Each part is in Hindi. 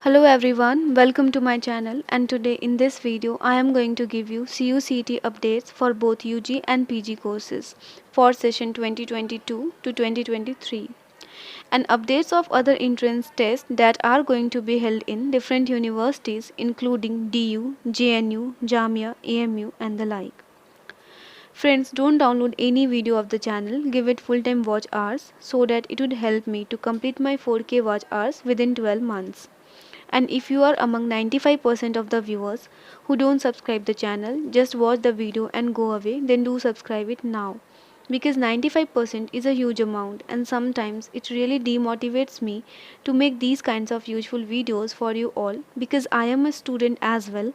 Hello everyone, welcome to my channel, and today in this video I am going to give you CUCT updates for both UG and PG courses for session 2022 to 2023 and updates of other entrance tests that are going to be held in different universities including DU, JNU, Jamia, AMU and the like. Friends, don't download any video of the channel, give it full-time watch hours so that it would help me to complete my 4K watch hours within 12 months. And if you are among 95% of the viewers who don't subscribe the channel, just watch the video and go away, then do subscribe it now. Because 95% is a huge amount and sometimes it really demotivates me to make these kinds of useful videos for you all because I am a student as well,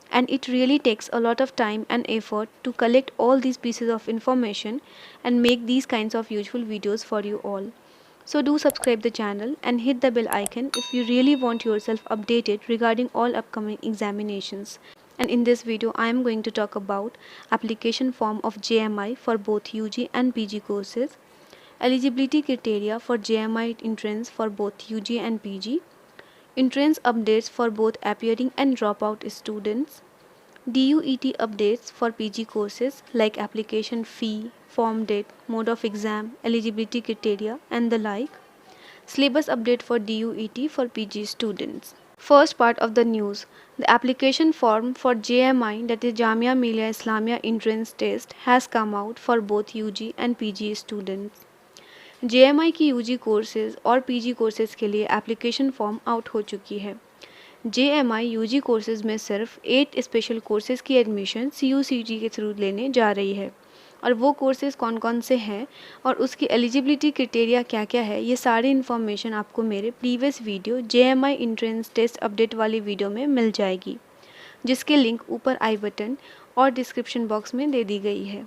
and it really takes a lot of time and effort to collect all these pieces of information and make these kinds of useful videos for you all. So do subscribe the channel and hit the bell icon if you really want yourself updated regarding all upcoming examinations. And in this video I am going to talk about application form of JMI for both UG and PG courses, eligibility criteria for JMI entrance for both UG and PG, entrance updates for both appearing and dropout students, DUET updates for PG courses like application fee, form date, mode of exam, eligibility criteria and the like. Syllabus update for DUET for PG students. First part of the news. The application form for JMI, that is Jamia Millia Islamia entrance test, has come out for both UG and PG students. JMI की UG कोर्सेज और PG कोर्सेज के लिए एप्लीकेशन फॉर्म आउट हो चुकी है। JMI UG कोर्सेज में सिर्फ 8 स्पेशल कोर्सेज की एडमिशन CUCT के थ्रू लेने जा रही है, और वो कोर्सेज कौन कौन से हैं और उसकी एलिजिबिलिटी क्राइटेरिया क्या क्या है, ये सारी इन्फॉर्मेशन आपको मेरे previous video JMI entrance test update वाली वीडियो में मिल जाएगी, जिसके लिंक ऊपर आई बटन और डिस्क्रिप्शन बॉक्स में दे दी गई है।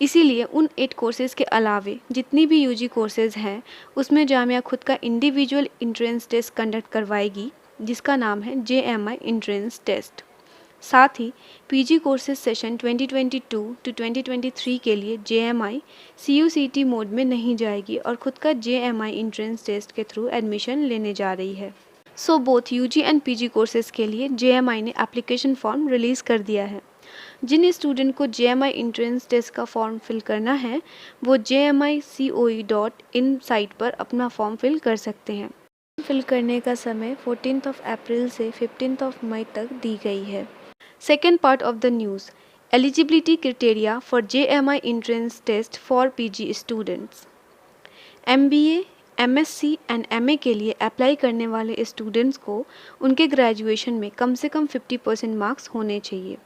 इसीलिए उन 8 कोर्सेज़ के अलावे जितनी भी UG कोर्सेज़ हैं उसमें जामिया खुद का इंडिविजुअल एंट्रेंस टेस्ट कंडक्ट करवाएगी, जिसका नाम है JMI एंट्रेंस टेस्ट। साथ ही PG कोर्सेज सेशन 2022 टू 2023 के लिए JMI CUCT मोड में नहीं जाएगी और खुद का JMI एंट्रेंस टेस्ट के थ्रू एडमिशन लेने जा रही है। So both UG and PG courses के लिए JMI ने एप्लीकेशन फॉर्म रिलीज़ कर दिया है। जिन स्टूडेंट को JMI एंट्रेंस टेस्ट का फॉर्म फिल करना है वो jmicoe.in साइट पर अपना फॉर्म फिल कर सकते हैं। फिल करने का समय 14 अप्रैल से 15 मई तक दी गई है। Second part of the news, eligibility criteria for JMI entrance test for PG students. MBA, MSc and MA के लिए अप्लाई करने वाले स्टूडेंट्स को उनके ग्रेजुएशन में कम से कम 50% मार्क्स होने चाहिए,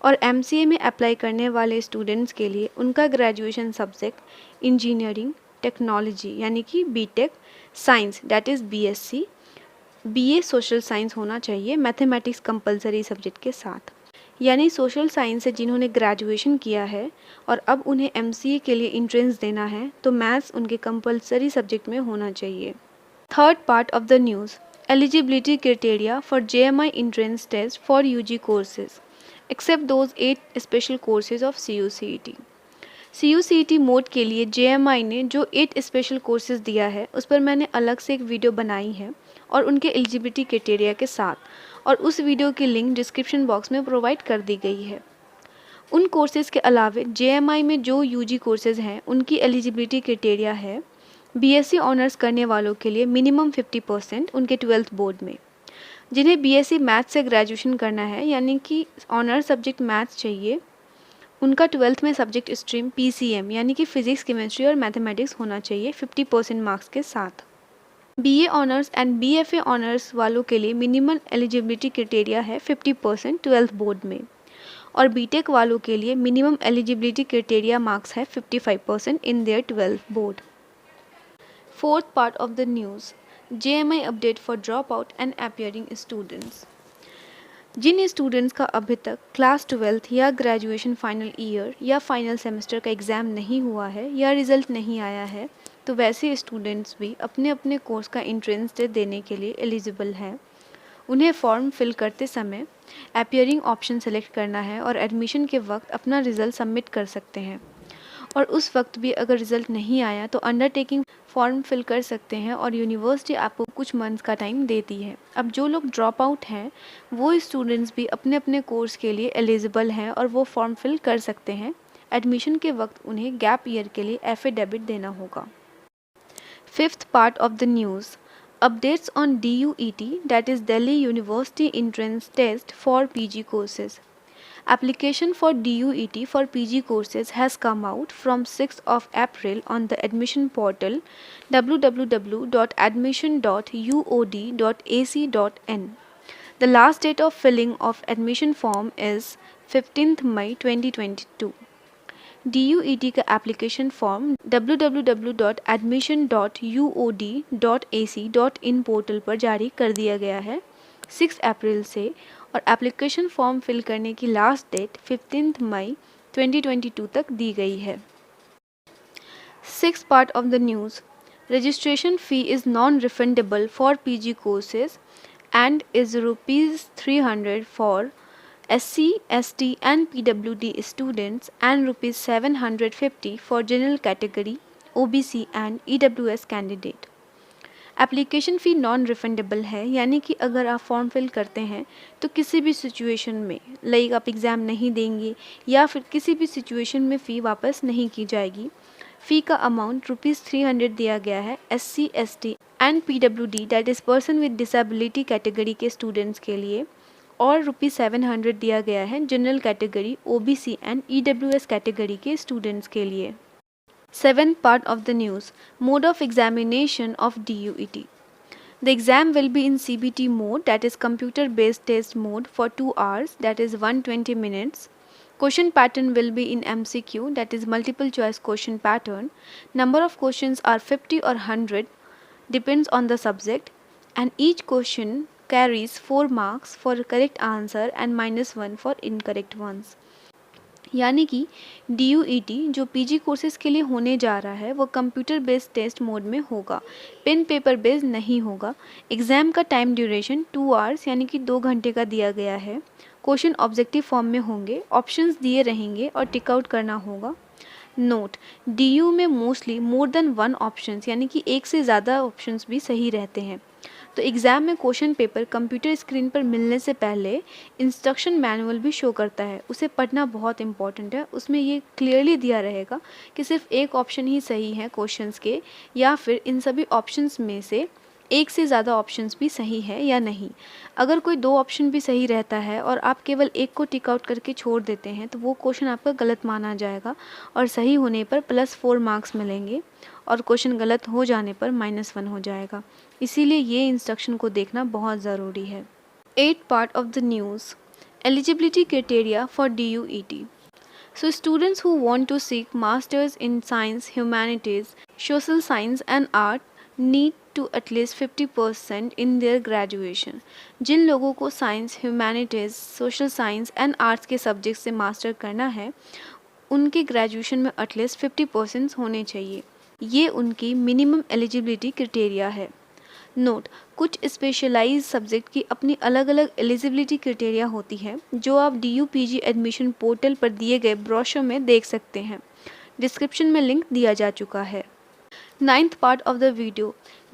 और MCA में अप्लाई करने वाले स्टूडेंट्स के लिए उनका ग्रेजुएशन सब्जेक्ट इंजीनियरिंग टेक्नोलॉजी यानी कि BTech, science that is BSc, BA social science होना चाहिए मैथमेटिक्स कंपलसरी सब्जेक्ट के साथ। यानी सोशल साइंस से जिन्होंने ग्रेजुएशन किया है और अब उन्हें MCA के लिए एंट्रेंस देना है तो मैथ्स उनके कंपलसरी सब्जेक्ट में होना चाहिए। Third part of the news, eligibility criteria for JMI entrance test for UG courses except those 8 special courses of CUCT। CUCT mode के लिए JMI ने जो 8 स्पेशल कोर्सेज दिया है उस पर मैंने अलग से एक वीडियो बनाई है और उनके एलिजिबिलिटी क्राइटेरिया के साथ, और उस वीडियो की लिंक डिस्क्रिप्शन बॉक्स में प्रोवाइड कर दी गई है। उन कोर्सेज़ के अलावे JMI में जो UG कोर्सेज़ हैं उनकी एलिजिबिलिटी क्राइटेरिया है BSc ऑनर्स करने वालों के लिए मिनिमम 50% उनके 12th बोर्ड में। जिन्हें BSc मैथ्स से ग्रेजुएशन करना है यानी कि ऑनर्स सब्जेक्ट मैथ्स चाहिए, उनका 12th में सब्जेक्ट स्ट्रीम PCM यानी कि फिजिक्स, केमिस्ट्री और मैथमेटिक्स होना चाहिए 50% मार्क्स के साथ। BA honours and BFA honours वालों के लिए मिनिमम एलिजिबिलिटी क्राइटेरिया है 50% 12th बोर्ड में, और BTech वालों के लिए मिनिमम एलिजिबिलिटी क्राइटेरिया मार्क्स है 55% इन देयर 12th बोर्ड। Fourth part of the news, JMI update for drop out and appearing students. जिन स्टूडेंट्स का अभी तक क्लास 12th या ग्रेजुएशन फाइनल ईयर या फाइनल सेमेस्टर का एग्ज़ाम नहीं हुआ है या रिज़ल्ट नहीं आया है, तो वैसे स्टूडेंट्स भी अपने अपने कोर्स का एंट्रेंस टेस्ट देने के लिए एलिजिबल हैं। उन्हें फॉर्म फिल करते समय अपीयरिंग ऑप्शन सेलेक्ट करना है और एडमिशन के वक्त अपना रिज़ल्ट सबमिट कर सकते हैं। और उस वक्त भी अगर रिज़ल्ट नहीं आया तो अंडरटेकिंग फॉर्म फिल कर सकते हैं और यूनिवर्सिटी आपको कुछ मंथ्स का टाइम देती है। अब जो लोग ड्रॉप आउट हैं वो स्टूडेंट्स भी अपने अपने कोर्स के लिए एलिजिबल हैं और वो फॉर्म फिल कर सकते हैं। एडमिशन के वक्त उन्हें गैप ईयर के लिए एफिडेविट देना होगा। Fifth part of the news, updates on DUET, that is Delhi University Entrance Test for PG courses. Application for DUET for PG courses has come out from 6th of April on the admission portal www.admission.uod.ac.in. The last date of filling of admission form is 15th May 2022. DUET का एप्लीकेशन फॉर्म www.admission.uod.ac.in पोर्टल पर जारी कर दिया गया है 6 अप्रैल से और एप्लीकेशन फॉर्म फिल करने की लास्ट डेट 15 मई 2022 तक दी गई है। Six part of the news, registration fee is non refundable for PG courses and is ₹300 for SC, ST and PWD students and ₹750 for general category, OBC and EWS candidate. Application fee non refundable है, यानी कि अगर आप फॉर्म फिल करते हैं तो किसी भी सिचुएशन में लाइक आप एग्ज़ाम नहीं देंगे या फिर किसी भी सिचुएशन में फ़ी वापस नहीं की जाएगी। फ़ी का अमाउंट ₹300 दिया गया है SC, ST and PWD that is person with disability category के स्टूडेंट्स के लिए और ₹700 दिया गया है general category, OBC and EWS category के स्टूडेंट्स के लिए। Seventh part of the news, mode of examination of DUET. The exam will be in CBT mode, that is computer based test mode, for 2 hours, that is 120 minutes. Question pattern will be in MCQ, that is multiple choice question pattern. Number of questions are 50 or 100, depends on the subject, and each question carries 4 marks for correct answer and -1 for incorrect ones. यानी कि DUET जो PG कोर्सेज़ के लिए होने जा रहा है वो कंप्यूटर बेस्ड टेस्ट मोड में होगा, पेन पेपर बेस्ड नहीं होगा। एग्ज़ाम का टाइम ड्यूरेशन 2 आवर्स यानी कि 2 घंटे का दिया गया है। क्वेश्चन ऑब्जेक्टिव फॉर्म में होंगे, ऑप्शंस दिए रहेंगे और टिक आउट करना होगा। नोट, DU में मोस्टली मोर देन 1 ऑप्शंस यानी कि एक से ज़्यादा ऑप्शंस भी सही रहते हैं। तो एग्ज़ाम में क्वेश्चन पेपर कंप्यूटर स्क्रीन पर मिलने से पहले इंस्ट्रक्शन मैनुअल भी शो करता है, उसे पढ़ना बहुत इंपॉर्टेंट है। उसमें ये क्लियरली दिया रहेगा कि सिर्फ एक ऑप्शन ही सही है क्वेश्चंस के या फिर इन सभी ऑप्शंस में से एक से ज़्यादा ऑप्शंस भी सही है या नहीं। अगर कोई 2 ऑप्शन भी सही रहता है और आप केवल एक को टिक आउट करके छोड़ देते हैं तो वो क्वेश्चन आपका गलत माना जाएगा और सही होने पर +4 मार्क्स मिलेंगे और क्वेश्चन गलत हो जाने पर -1 हो जाएगा। इसीलिए ये इंस्ट्रक्शन को देखना बहुत ज़रूरी है। 8 part of the news, eligibility criteria for DUET. So students who want to seek masters in science, humanities, social science and art need to at least 50% in their graduation. जिन लोगों को science, humanities, social science and arts के सब्जेक्ट से मास्टर करना है उनके ग्रेजुएशन में एटलीस्ट 50% होने चाहिए। ये उनकी मिनिमम एलिजिबिलिटी क्राइटेरिया है। नोट, कुछ स्पेशलाइज सब्जेक्ट की अपनी अलग अलग एलिजिबिलिटी क्राइटेरिया होती है जो आप DUPG एडमिशन पोर्टल पर दिए गए ब्रोशर में देख सकते हैं। डिस्क्रिप्शन में लिंक दिया जा चुका है। Ninth part of the video,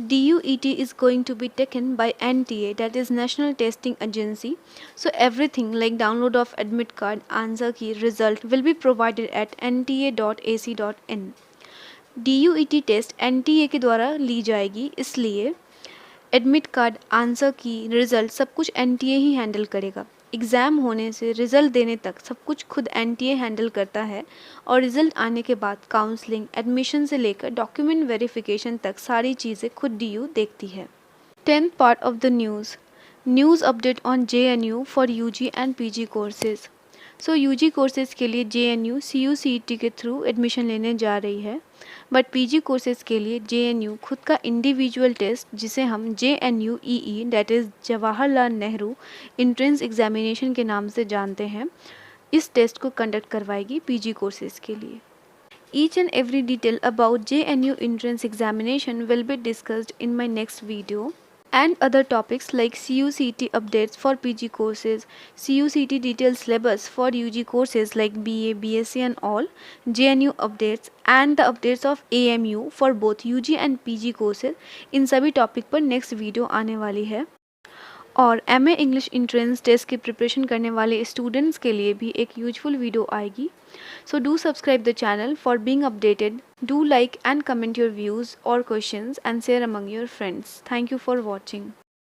DUET is going to be taken by NTA, that is National Testing Agency. So everything like download of admit card, answer key, result will be provided at nta.ac.in. DUET test NTA के द्वारा ली जाएगी, इसलिए admit card, answer key, result सब कुछ NTA ही हैंडल करेगा। एग्ज़ाम होने से रिज़ल्ट देने तक सब कुछ खुद NTA हैंडल करता है और रिज़ल्ट आने के बाद काउंसलिंग, एडमिशन से लेकर डॉक्यूमेंट वेरिफिकेशन तक सारी चीज़ें खुद DU देखती है। 10th part of the news update on JNU for UG and PG courses. So UG courses के लिए JNU CUCET के थ्रू एडमिशन लेने जा रही है, बट PG कोर्सेज़ के लिए JNU खुद का इंडिविजुअल टेस्ट जिसे हम JNU EE that is Jawaharlal Nehru entrance examination के नाम से जानते हैं, इस टेस्ट को कंडक्ट करवाएगी PG कोर्सेज़ के लिए। Each and every detail about JNU entrance examination will be discussed in my next video. and other topics like CUCT updates for PG courses, CUCT detailed syllabus for UG courses like BA, BSc and all, JNU updates and the updates of AMU for both UG and PG courses. इन सभी टॉपिक पर नेक्स्ट वीडियो आने वाली है। और MA इंग्लिश इंट्रेंस टेस्ट की प्रिपरेशन करने वाले स्टूडेंट्स के लिए भी एक यूजफुल वीडियो आएगी। So do subscribe the channel for being updated. Do like and comment your views or questions and share among your friends. Thank you for watching.